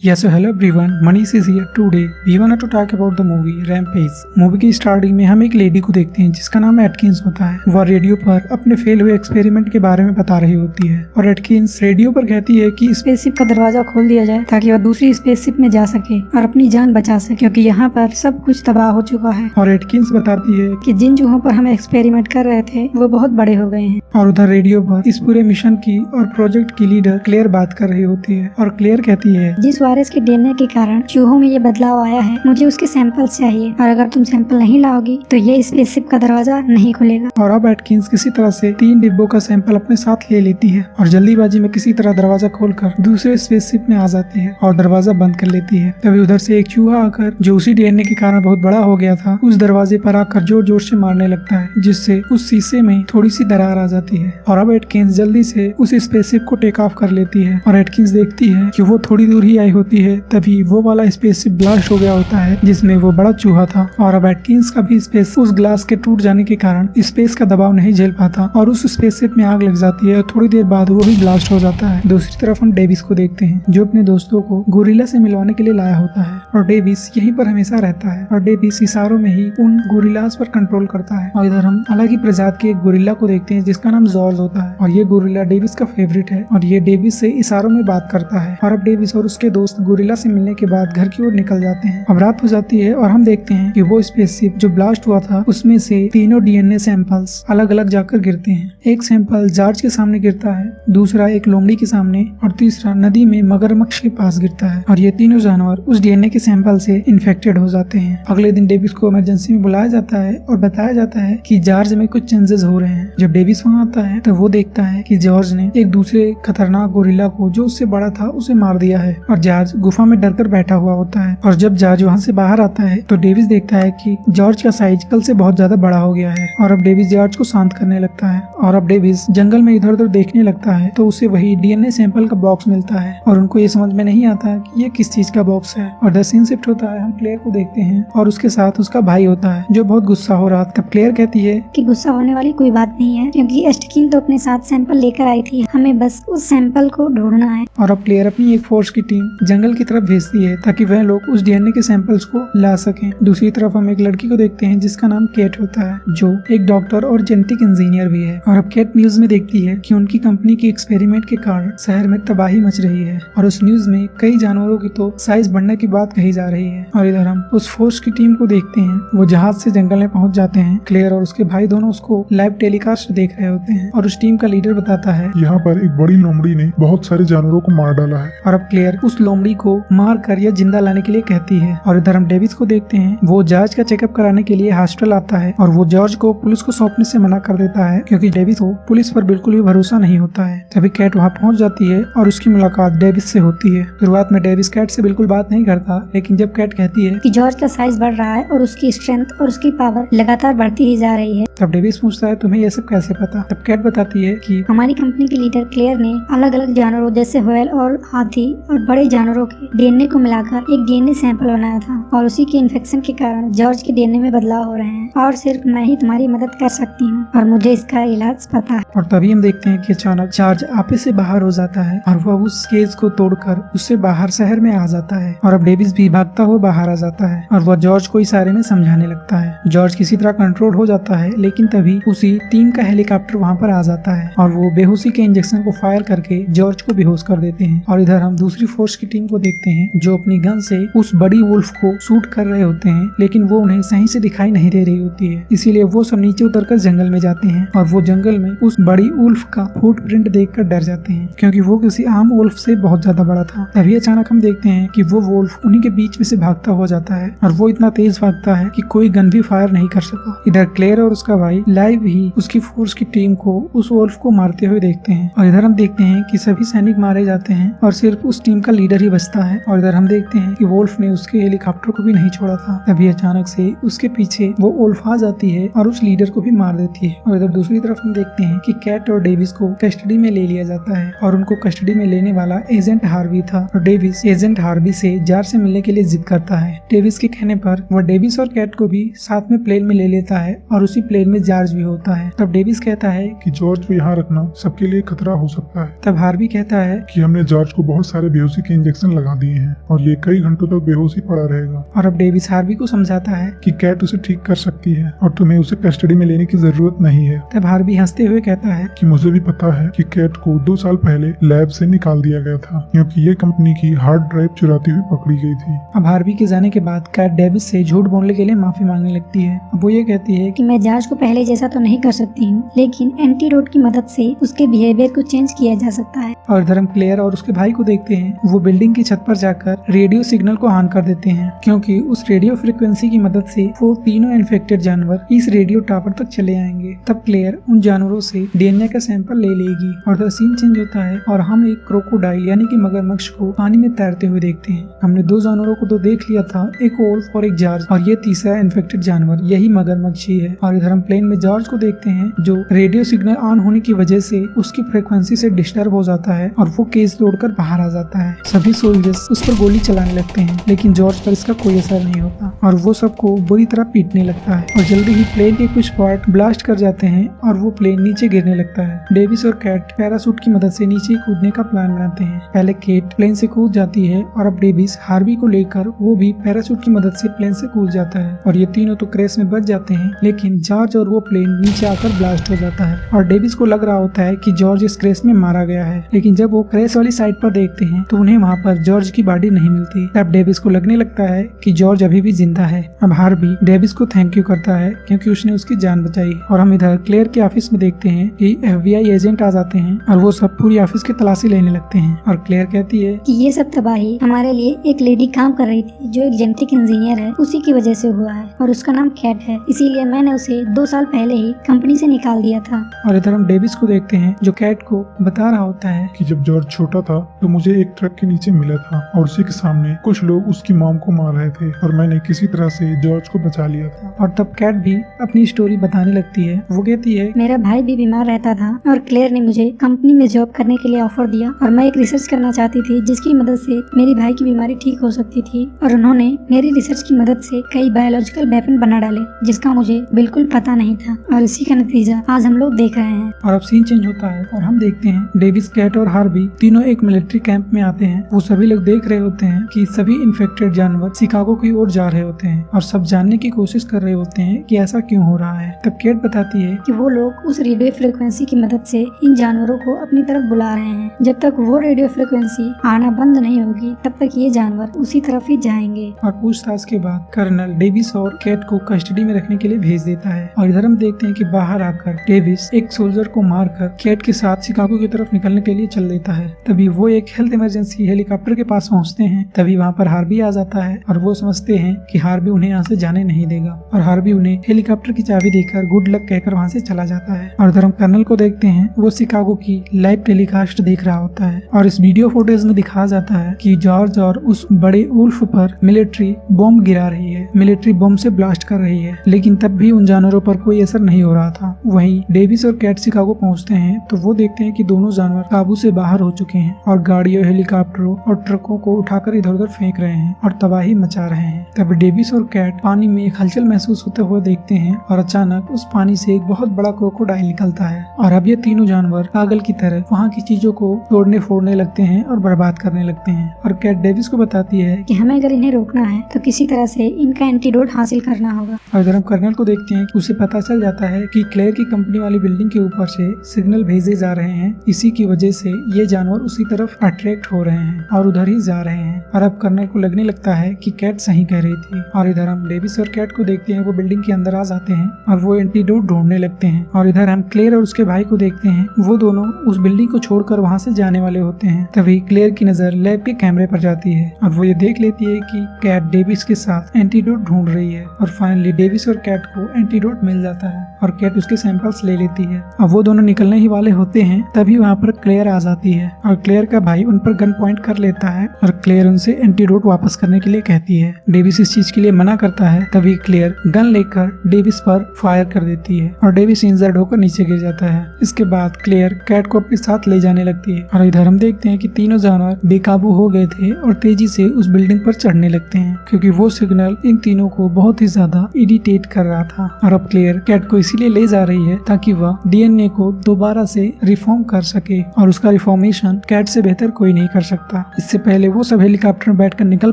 Yes, so hello everyone. Manish is here today. We want to talk about the movie Rampage. Movie की starting में हम एक lady को देखते हैं जिसका नाम एटकिंस होता है। वह रेडियो पर अपने फेल हुए एक्सपेरिमेंट के बारे में बता रही होती है और एटकिंस रेडियो पर कहती है कि स्पेसशिप का दरवाजा खोल दिया जाए ताकि वह दूसरी स्पेसशिप में जा सके और अपनी जान बचा सके, क्योंकि यहाँ पर सब कुछ तबाह हो चुका है। और एटकिंस बताती है कि जिन चूहों पर हम एक्सपेरिमेंट कर रहे थे वो बहुत बड़े हो गए हैं। और उधर रेडियो पर इस पूरे मिशन की और प्रोजेक्ट की लीडर क्लेयर बात कर रही होती है और क्लेयर कहती है जिस वायरस के डीएनए के कारण चूहों में ये बदलाव आया है, मुझे उसके सैंपल्स चाहिए और अगर तुम सैंपल नहीं लाओगी तो ये स्पेसशिप का दरवाजा नहीं खुलेगा। और अब एटकिंस किसी तरह से 3 डिब्बों का सैंपल अपने साथ ले लेती है और जल्दीबाजी में किसी तरह दरवाजा खोलकर दूसरे स्पेसशिप में आ जाती है और दरवाजा बंद कर लेती है। तभी उधर से एक चूहा आकर जो उसी डीएनए के कारण बहुत बड़ा हो गया था उस दरवाजे पर आकर जोर जोर से मारने लगता है, जिससे उस शीशे में थोड़ी सी दरार आ जाती है। और अब एटकिंस जल्दी से उस स्पेसशिप को टेक ऑफ कर लेती है और एटकिंस देखती है कि वो थोड़ी दूर ही आई होती है, तभी वो वाला स्पेसशिप ब्लास्ट हो गया होता है जिसमें वो बड़ा चूहा था। और अब एटकिंस का भी स्पेस उस ग्लास के टूट जाने के कारण स्पेस का दबाव नहीं झेल पाता और उस स्पेसशिप में आग लग जाती है और थोड़ी देर बाद वो भी ब्लास्ट हो जाता है। दूसरी तरफ हम डेविस को देखते हैं जो अपने दोस्तों को गोरिल्ला से मिलवाने के लिए लाया होता है और डेविस यहीं पर हमेशा रहता है और डेविस इशारों में ही उन गोरिल्लास पर कंट्रोल करता है। और इधर हम अलग ही प्रजाति के एक गोरिल्ला को देखते हैं जिसका नाम जॉर्ज होता है और ये गोरिल्ला डेविस का फेवरेट है और ये डेविस से इशारों में बात करता है। और अब डेविस और उसके दोस्त गोरिल्ला से मिलने के बाद घर की ओर निकल जाते हैं। अब रात हो जाती है और हम देखते हैं कि वो स्पेसशिप जो ब्लास्ट हुआ था उसमें से तीनों डीएनए सैंपल्स अलग अलग जाकर गिरते हैं। एक सैंपल जॉर्ज के सामने गिरता है, दूसरा एक लोमड़ी के सामने और तीसरा नदी में मगरमच्छ के पास गिरता है और ये तीनों जानवर उस डीएनए के सैंपल से इन्फेक्टेड हो जाते हैं। अगले दिन डेविस को इमरजेंसी में बुलाया जाता है और बताया जाता है कि जॉर्ज में कुछ चेंजेस हो रहे हैं। जब डेविस वहाँ आता है तो वो देखता है कि जॉर्ज ने एक दूसरे खतरनाक गोरिल्ला को जो उससे बड़ा था उसे मार दिया है और जॉर्ज गुफा में डरकर बैठा हुआ होता है। और जब जॉर्ज वहाँ से बाहर आता है तो डेविस देखता है कि जॉर्ज का साइज कल से बहुत ज्यादा बड़ा हो गया है और अब डेविस जॉर्ज को शांत करने लगता है। और अब डेविस जंगल में इधर उधर देखने लगता है तो उसे वही डीएनए सैंपल का बॉक्स मिलता है और उनको ये समझ में नहीं आता कि ये किस चीज का बॉक्स है। और द सीन शिफ्ट होता है, हम क्लेयर को देखते हैं और उसके साथ उसका भाई होता है जो बहुत गुस्सा हो रहा था। तब क्लेयर कहती है कि गुस्सा होने वाली कोई बात नहीं है, क्योंकि एटकिंस तो अपने साथ सैंपल लेकर आई थी, हमें बस उस सैंपल को ढूंढना है। और अब क्लेयर अपनी एक फोर्स की टीम जंगल की तरफ भेजती है ताकि वह लोग उस डीएनए के सैंपल्स को ला सकें। दूसरी तरफ हम एक लड़की को देखते हैं जिसका नाम केट होता है जो एक डॉक्टर और जेनेटिक इंजीनियर भी है। और अब केट न्यूज में देखती है कि उनकी कंपनी की एक्सपेरिमेंट के कारण शहर में तबाही मच रही है और उस न्यूज में कई जानवरों की तो साइज बढ़ने की बात कही जा रही है। और इधर हम उस फोर्स की टीम को देखते हैं, वो जहाज से जंगल में पहुंच जाते हैं। क्लेयर और उसके भाई दोनों उसको लाइव टेलीकास्ट देख रहे होते हैं और उस टीम का लीडर बताता है यहाँ पर एक बड़ी लोमड़ी ने बहुत सारे जानवरों को मार डाला है। और अब क्लेयर उस लोमड़ी को मार कर या जिंदा लाने के लिए कहती है। और इधर हम डेविस को देखते हैं, वो जॉर्ज का चेकअप कराने के लिए हॉस्पिटल आता है और वो जॉर्ज को पुलिस को सौंपने से मना कर देता है क्योंकि डेविस को पुलिस पर बिल्कुल भी भरोसा नहीं होता है। तभी कैट वहाँ पहुँच जाती है और उसकी मुलाकात डेविस से होती है। शुरुआत में डेविस कैट से बिल्कुल बात नहीं करता, लेकिन जब कैट कहती है कि जॉर्ज का साइज बढ़ रहा है और उसकी स्ट्रेंथ और उसकी पावर लगातार बढ़ती ही जा रही है, तब डेविस पूछता है तुम्हें ये सब कैसे पता। तब कैट बताती है कि हमारी कंपनी के लीडर क्लेयर ने अलग अलग जानवरों जैसे व्हेल और हाथी और बड़े जानवरों के डीएनए को मिलाकर एक डीएनए सैंपल बनाया था और उसी के इन्फेक्शन के कारण जॉर्ज के डीएनए में बदलाव हो रहे हैं और सिर्फ मैं ही तुम्हारी मदद कर सकती हूँ और मुझे इसका इलाज पता है। और तभी हम देखते हैं कि अचानक जॉर्ज आपे से बाहर हो जाता है और वह उस केज को तोड़कर उससे बाहर शहर में आ जाता है। और अब डेविस भी भागता हुआ बाहर आ जाता है और वह जॉर्ज को इशारे में समझाने लगता है। जॉर्ज किसी तरह कंट्रोल हो जाता है, लेकिन तभी उसी टीम का हेलीकॉप्टर वहाँ पर आ जाता है और वो बेहोशी के इंजेक्शन को फायर करके जॉर्ज को बेहोश कर देते हैं। और इधर हम दूसरी फोर्स की टीम को देखते हैं जो अपनी गन से उस बड़ी वुल्फ को शूट कर रहे होते हैं, लेकिन वो उन्हें सही से दिखाई नहीं दे रही होती है, इसीलिए वो सब नीचे उतरकर जंगल में जाते हैं और वो जंगल में उस बड़ी वुल्फ का फुटप्रिंट देखकर डर जाते हैं क्योंकि वो किसी आम वुल्फ से बहुत ज्यादा बड़ा था। तभी अचानक हम देखते हैं कि वो वुल्फ उन्हीं के बीच में से भागता हुआ जाता है और वो इतना तेज भागता है कि कोई गन भी फायर नहीं कर सका। इधर क्लेयर और उसका भाई लाइव ही उसकी फोर्स की टीम को उस वुल्फ को मारते हुए देखते हैं और इधर हम देखते हैं कि सभी सैनिक मारे जाते हैं और सिर्फ उस टीम का लीडर ही बचता है। और इधर हम देखते हैं कि वुल्फ ने उसके हेलीकॉप्टर को भी नहीं छोड़ा था। तभी अचानक से उसके पीछे वो वुल्फ आ जाती है और उस लीडर को भी मार देती है। और इधर दूसरी तरफ हम देखते हैं कि कैट और डेविस को कस्टडी में ले लिया जाता है और उनको कस्टडी में लेने वाला एजेंट हार्वी था और डेविस एजेंट हार्वी से जॉर्ज से मिलने के लिए जिद करता है। डेविस के कहने पर वह डेविस और कैट को भी साथ में प्लेन में ले लेता है और उसी प्लेन में जॉर्ज भी होता है। तब डेविस कहता है कि जॉर्ज को यहाँ रखना सबके लिए खतरा हो सकता है। तब हार्वी कहता है कि हमने जॉर्ज को बहुत सारे बेहोशी के इंजेक्शन लगा दिए हैं और ये कई घंटों तक बेहोश ही पड़ा रहेगा। और अब डेविस हार्वी को समझाता है कि कैट उसे ठीक कर सकती है और तुम्हें उसे कस्टडी में लेने की जरूरत नहीं है। तब हार्वी हंसते हुए कहता है कि मुझे भी पता है कि कैट को 2 साल पहले लैब से निकाल दिया गया था क्योंकि ये कंपनी की हार्ड ड्राइव चुराती हुई पकड़ी गई थी। अब हार्वी के जाने के बाद कैट डेविस से झूठ बोलने के लिए माफी मांगने लगती है। अब वो ये कहती है कि मैं जॉर्ज को पहले जैसा तो नहीं कर सकती हूँ, लेकिन एंटीडोट की मदद से उसके बिहेवियर को चेंज किया जा सकता है। और इधर हम क्लेयर और उसके भाई को देखते हैं वो बिल्डिंग की छत पर जाकर रेडियो सिग्नल को ऑन कर देते हैं क्योंकि उस रेडियो फ्रीक्वेंसी की मदद से वो तीनों इन्फेक्टेड जानवर इस रेडियो टावर तक चले आएंगे। तब क्लेयर उन जानवरों से डीएनए का सैंपल ले लेगी और फिर सीन चेंज होता है और हम एक क्रोकोडाइल यानी कि मगरमच्छ को पानी में तैरते हुए देखते हैं। हमने 2 जानवरों को तो देख लिया था, एक वोल्फ और एक जॉर्ज, और ये तीसरा इन्फेक्टेड जानवर यही मगरमच्छ ही है। और इधर हम प्लेन में जॉर्ज को देखते हैं जो रेडियो सिग्नल ऑन होने की वजह से उसकी फ्रीक्वेंसी से डिस्टर्ब हो जाता है और वो केस तोड़कर बाहर आ जाता है। सभी सोल्जर्स उस पर गोली चलाने लगते हैं लेकिन जॉर्ज पर इसका कोई असर नहीं होता और वो सबको बुरी तरह पीटने लगता है और जल्दी ही प्लेन के कुछ पार्ट ब्लास्ट कर जाते हैं और वो प्लेन नीचे गिरने लगता है। डेविस और कैट पैराशूट की मदद से नीचे कूदने का प्लान बनाते हैं। पहले केट प्लेन से कूद जाती है और अब डेविस हार्वी को लेकर वो भी पैराशूट की मदद से प्लेन से कूद जाता है और ये तीनों तो क्रैश में बच जाते हैं लेकिन जॉर्ज और वो प्लेन नीचे आकर ब्लास्ट हो जाता है और डेविस को लग रहा होता है कि जॉर्ज इस क्रैश में मारा गया है। लेकिन जब वो क्रैश वाली साइड पर देखते हैं तो उन्हें वहाँ पर जॉर्ज की बॉडी नहीं मिलती। तब डेविस को लगने लगता है कि जॉर्ज अभी भी जिंदा है। अब हार्वी डेविस को थैंक यू करता है क्योंकि उसने उसकी जान बचाई। और हम इधर क्लेयर के ऑफिस में देखते हैं कि FBI एजेंट आ जाते हैं और वो सब पूरी ऑफिस की तलाशी लेने लगते हैं और क्लेयर कहती है कि ये सब तबाही हमारे लिए एक लेडी काम कर रही थी जो एक जेनेटिक इंजीनियर है, उसी की वजह से हुआ है और उसका नाम कैट है, इसीलिए मैंने उसे 2 साल पहले ही कंपनी से निकाल दिया था। और इधर हम डेविस को देखते हैं जो कैट को बता रहा होता है कि जब जॉर्ज छोटा था तो मुझे एक ट्रक के नीचे मिला था और उसी के सामने कुछ लोग उसकी मॉम को मार रहे थे और मैंने किसी तरह से जॉर्ज को बचा लिया था। और तब कैट भी अपनी स्टोरी बताने लगती है। वो कहती है मेरा भाई भी बीमार रहता था और क्लेयर ने मुझे कंपनी में जॉब करने के लिए ऑफर दिया और मैं एक रिसर्च करना चाहती थी जिसकी मदद से मेरे भाई की बीमारी ठीक हो सकती थी और उन्होंने मेरी रिसर्च की मदद से कई बायोलॉजिकल वेपन बना डाले जिसका मुझे बिल्कुल पता नहीं था और इसी का नतीजा आज हम लोग देख रहे हैं। और अब सीन चेंज होता है और हम देखते हैं डेविस, कैट और हार्वी तीनों एक मिलिट्री कैंप में आते हैं। वो सभी लोग देख रहे होते हैं कि सभी इन्फेक्टेड जानवर शिकागो की ओर जा रहे होते हैं और सब जानने की कोशिश कर रहे होते हैं कि ऐसा क्यों हो रहा है। तब केट बताती है कि वो लोग उस रेडियो फ्रिक्वेंसी की मदद से इन जानवरों को अपनी तरफ बुला रहे हैं। जब तक वो रेडियो फ्रिक्वेंसी आना बंद नहीं होगी तब तक ये जानवर उसी तरफ ही जाएंगे। और पूछताछ के बाद कर्नल डेविस और कैट को कस्टडी में रखने के लिए भेज देता है। और इधर हम देखते हैं कि बाहर आकर डेविस एक सोल्जर को मारकर कैट के साथ शिकागो की तरफ निकलने के लिए चल देता है। तभी वो एक हेल्थ इमरजेंसी हेलीकॉप्टर के पास पहुंचते हैं। तभी वहाँ पर हार्वी आ जाता है और वो समझते हैं कि हार्वी उन्हें यहाँ से जाने नहीं देगा और हार्वी उन्हें हेलीकॉप्टर की चाबी देकर गुड लक कहकर वहाँ से चला जाता है। और इधर हम कर्नल को देखते हैं वो शिकागो की लाइव टेलीकास्ट देख रहा होता है और इस वीडियो फुटेज में दिखाया जाता है कि जॉर्ज और उस बड़े उल्फ पर मिलिट्री बॉम्ब गिरा रही है, मिलिट्री बॉम्ब से ब्लास्ट कर रही है, लेकिन तब भी उन जानवरों पर कोई असर नहीं हो रहा था। वहीं डेविस और कैट शिकागो पहुंचते हैं तो वो देखते हैं कि दोनों जानवर काबू से बाहर हो चुके हैं और गाड़ियों, हेलीकॉप्टरों और ट्रकों को उठाकर इधर उधर फेंक रहे हैं और तबाही मचा रहे हैं। तब डेविस और कैट पानी में एक हलचल महसूस होते हुए देखते हैं और अचानक उस पानी से एक बहुत बड़ा क्रोकोडाइल निकलता है और अब ये तीनों जानवर पागल की तरह वहाँ की चीजों को तोड़ने फोड़ने लगते हैं और बर्बाद करने लगते हैं। और कैट डेविस को बताती है कि हमें अगर इन्हें रोकना है तो किसी तरह से इनका एंटीडोट हासिल करना होगा। और इधर हम कर्नल को देखते हैं उसे पता चल जाता है कि क्लेयर की कंपनी वाली बिल्डिंग के ऊपर से सिग्नल भेजे जा रहे हैं, इसी की वजह से ये जानवर उसी तरफ अट्रैक्ट हो रहे हैं और उधर ही जा रहे हैं। और अब कर्नल को लगने लगता है कि कैट सही कह रही थी। और इधर हम डेविस और कैट को देखते हैं वो बिल्डिंग के अंदर आ जाते हैं और वो एंटीडोट ढूंढने लगते हैं। और इधर हम क्लेयर और उसके भाई को देखते हैं वो दोनों उस बिल्डिंग को छोड़कर वहाँ से जाने वाले होते हैं। तभी क्लेयर की नजर लैब के कैमरे पर जाती है और वो ये देख लेती है कि कैट डेविस के साथ एंटीडोट ढूंढ रही है और फाइनली डेविस और कैट को एंटीडोट मिल जाता है और कैट उसके सैंपल्स ले लेती है। अब वो दोनों निकलने ही वाले होते हैं तभी वहाँ पर क्लेयर आ जाती है और क्लेयर का भाई उन पर गन पॉइंट कर लेता है और क्लेयर उनसे एंटीडोट वापस करने के लिए कहती है। डेविस इस चीज के लिए मना करता है। तभी क्लेयर गन लेकर डेविस पर फायर कर देती है और डेविस इंजर्ड होकर नीचे गिर जाता है। इसके बाद क्लेयर कैट को अपने साथ ले जाने लगती है और इधर हम देखते हैं कि तीनों जानवर बेकाबू हो गए थे और तेजी से उस बिल्डिंग पर चढ़ने लगते हैं क्योंकि वो सिग्नल इन तीनों को बहुत ही ज्यादा इरिटेट कर रहा था। और अब क्लेयर कैट को इसीलिए ले जा रही है ताकि वह डीएनए को दोबारा से रिफॉर्म कर सके और उसका रिफॉर्मेशन कैट से बेहतर कोई नहीं कर सकता। था। इससे पहले वो सब हेलीकॉप्टर में बैठकर निकल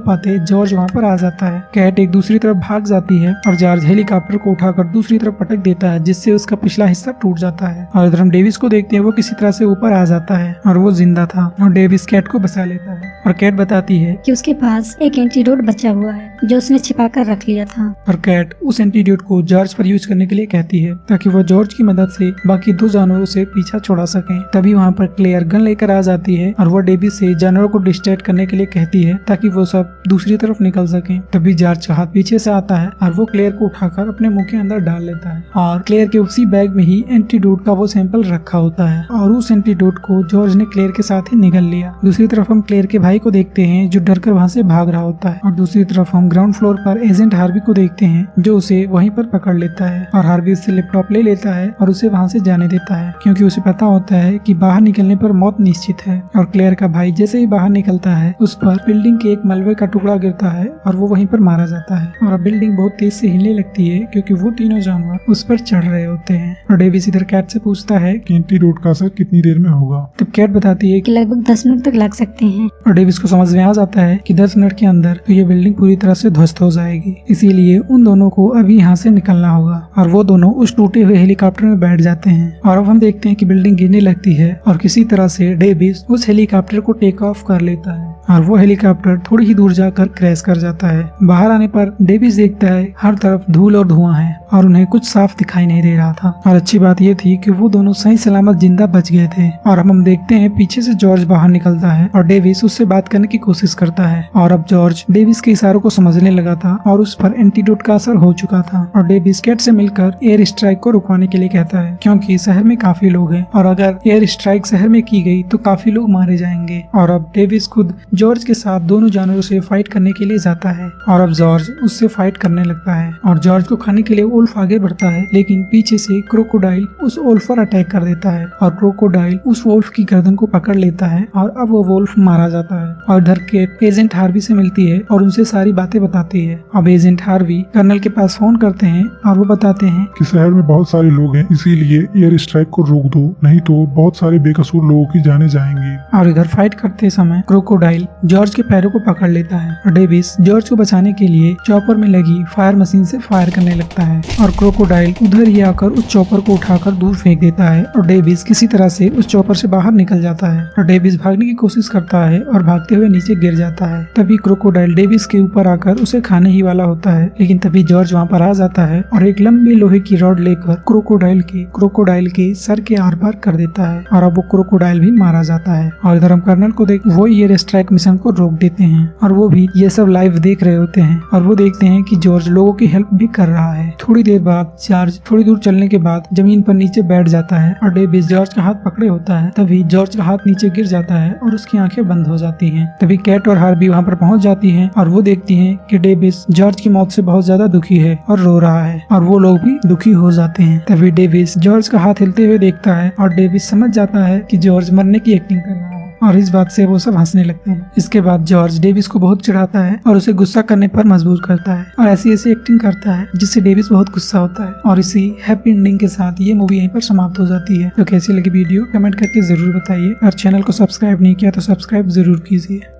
पाते, जॉर्ज वहाँ पर आ जाता है। कैट एक दूसरी तरफ भाग जाती है और जॉर्ज हेलीकॉप्टर को उठाकर दूसरी तरफ पटक देता है, जिससे उसका पिछला हिस्सा टूट जाता है। और इधर हम डेविस को देखते हैं, वो किसी तरह से ऊपर आ जाता है और वो जिंदा था और डेविस कैट को बचा लेता है। और कैट बताती है कि उसके पास एक एंटीडोट बचा हुआ है जो उसने छिपा कर रख लिया था। और कैट उस एंटीडोट को जॉर्ज पर यूज करने के लिए कहती है ताकि वो जॉर्ज की मदद से बाकी 2 जानवरों से पीछा छुड़ा सकें। तभी वहाँ पर क्लेयर गन लेकर आ जाती है और वो डेविस से जानवरों को डिस्ट्रैक्ट करने के लिए कहती है ताकि वो सब दूसरी तरफ निकल सकें। तभी जॉर्ज का हाथ पीछे से आता है और वो क्लेयर को उठाकर अपने मुंह के अंदर डाल लेता है और क्लेयर के उसी बैग में ही एंटीडोट का वो सैंपल रखा होता है और उस एंटीडोट को जॉर्ज ने क्लेयर के साथ ही निगल लिया। दूसरी तरफ हम क्लेयर के भाई को देखते हैं जो डरकर वहाँ से भाग रहा होता है और दूसरी तरफ हम ग्राउंड फ्लोर पर एजेंट हार्वी को देखते हैं जो उसे वहीं पर पकड़ लेता है और हार्वी उससे लैपटॉप ले लेता है और उसे वहाँ से जाने देता है क्योंकि उसे पता होता है कि बाहर निकलने पर मौत निश्चित है। और क्लेयर का भाई जैसे ही बाहर निकलता है उस पर बिल्डिंग के एक मलबे का टुकड़ा गिरता है और वो वहीं पर मारा जाता है और अब बिल्डिंग बहुत तेज से हिलने लगती है क्योंकि वो तीनों जानवर उस पर चढ़ रहे होते हैं। और डेविस इधर कैट से पूछता है कि एंटीडोट का असर कितनी देर में होगा। तब कैट बताती है कि लगभग 10 मिनट तक लग सकते हैं। और डेविस को समझ में आ जाता है कि 10 मिनट के अंदर तो ये बिल्डिंग पूरी तरह से ध्वस्त हो जाएगी, इसीलिए उन दोनों को अभी यहाँ से निकलना होगा। और वो दोनों उस टूटे हुए हेलीकॉप्टर में बैठ जाते हैं और अब हम देखते हैं कि बिल्डिंग गिरने लगती है और किसी तरह से डेविस उस हेलीकॉप्टर को टेक ऑफ कर लेता है और वो हेलीकॉप्टर थोड़ी ही दूर जाकर क्रैश कर जाता है। बाहर आने पर डेविस देखता है हर तरफ धूल और धुआं है और उन्हें कुछ साफ दिखाई नहीं दे रहा था। और अच्छी बात ये थी कि वो दोनों सही सलामत जिंदा बच गए थे। और अब हम देखते हैं पीछे से जॉर्ज बाहर निकलता है और डेविस उससे बात करने की कोशिश करता है और अब जॉर्ज डेविस के इशारों को समझने लगा था और उस पर एंटीडोट का असर हो चुका था। और डेविस कैट से मिलकर एयर स्ट्राइक को रुकवाने के लिए कहता है क्योंकि शहर में काफी लोग हैं और अगर एयर स्ट्राइक शहर में की गई तो काफी लोग मारे जाएंगे। और अब डेविस खुद जॉर्ज के साथ दोनों जानवरों से फाइट करने के लिए जाता है और अब जॉर्ज उससे फाइट करने लगता है और जॉर्ज को खाने के लिए वुल्फ आगे बढ़ता है, लेकिन पीछे से क्रोकोडाइल उस वुल्फ पर अटैक कर देता है और क्रोकोडाइल उस वुल्फ की गर्दन को पकड़ लेता है और अब वो वुल्फ मारा जाता है। और इधर कैट एजेंट हार्वी से मिलती है और उनसे सारी बातें बताती है। अब एजेंट हार्वी कर्नल के पास फोन करते हैं और वो बताते हैं कि शहर में बहुत सारे लोग हैं, इसीलिए एयर स्ट्राइक को रोक दो, नहीं तो बहुत सारे बेकसूर लोगों की जाने जाएंगी। और इधर फाइट करते समय क्रोकोडाइल जॉर्ज के पैरों को पकड़ लेता है और डेविस जॉर्ज को बचाने के लिए चॉपर में लगी फायर मशीन से फायर करने लगता है और क्रोकोडाइल उधर ही आकर उस चॉपर को उठाकर दूर फेंक देता है और डेविस किसी तरह से उस चॉपर से बाहर निकल जाता है और डेविस भागने की कोशिश करता है और भागते हुए नीचे गिर जाता है। तभी क्रोकोडाइल डेविस के ऊपर आकर उसे खाने ही वाला होता है, लेकिन तभी जॉर्ज वहाँ पर आ जाता है और एक लंबी लोहे की रॉड लेकर क्रोकोडाइल के सर के आर पार कर देता है और अब वो क्रोकोडाइल भी मारा जाता है। और इधर हम कर्नल को देख वो एयर स्ट्राइक मिशन को रोक देते हैं और वो भी ये सब लाइव देख रहे होते हैं और वो देखते हैं कि जॉर्ज लोगों की हेल्प भी कर रहा है। थोड़ी देर बाद जॉर्ज थोड़ी दूर चलने के बाद जमीन पर नीचे बैठ जाता है और डेविस जॉर्ज का हाथ पकड़े होता है। तभी जॉर्ज का हाथ नीचे गिर जाता है और उसकी आंखें बंद हो जाती हैं। तभी कैट और हार्वी वहाँ पर पहुँच जाती हैं और वो देखती हैं कि डेविस जॉर्ज की मौत से बहुत ज्यादा दुखी है और रो रहा है और वो लोग भी दुखी हो जाते हैं। तभी डेविस जॉर्ज का हाथ हिलते हुए देखता है और डेविस समझ जाता है कि जॉर्ज मरने की एक्टिंग कर रहा है और इस बात से वो सब हंसने लगते हैं। इसके बाद जॉर्ज डेविस को बहुत चिढ़ाता है और उसे गुस्सा करने पर मजबूर करता है और ऐसी एक्टिंग करता है जिससे डेविस बहुत गुस्सा होता है। और इसी हैप्पी एंडिंग के साथ ये मूवी यहीं पर समाप्त हो जाती है। तो कैसी लगी वीडियो कमेंट करके जरूर बताइए और चैनल को सब्सक्राइब नहीं किया तो सब्सक्राइब जरूर कीजिए।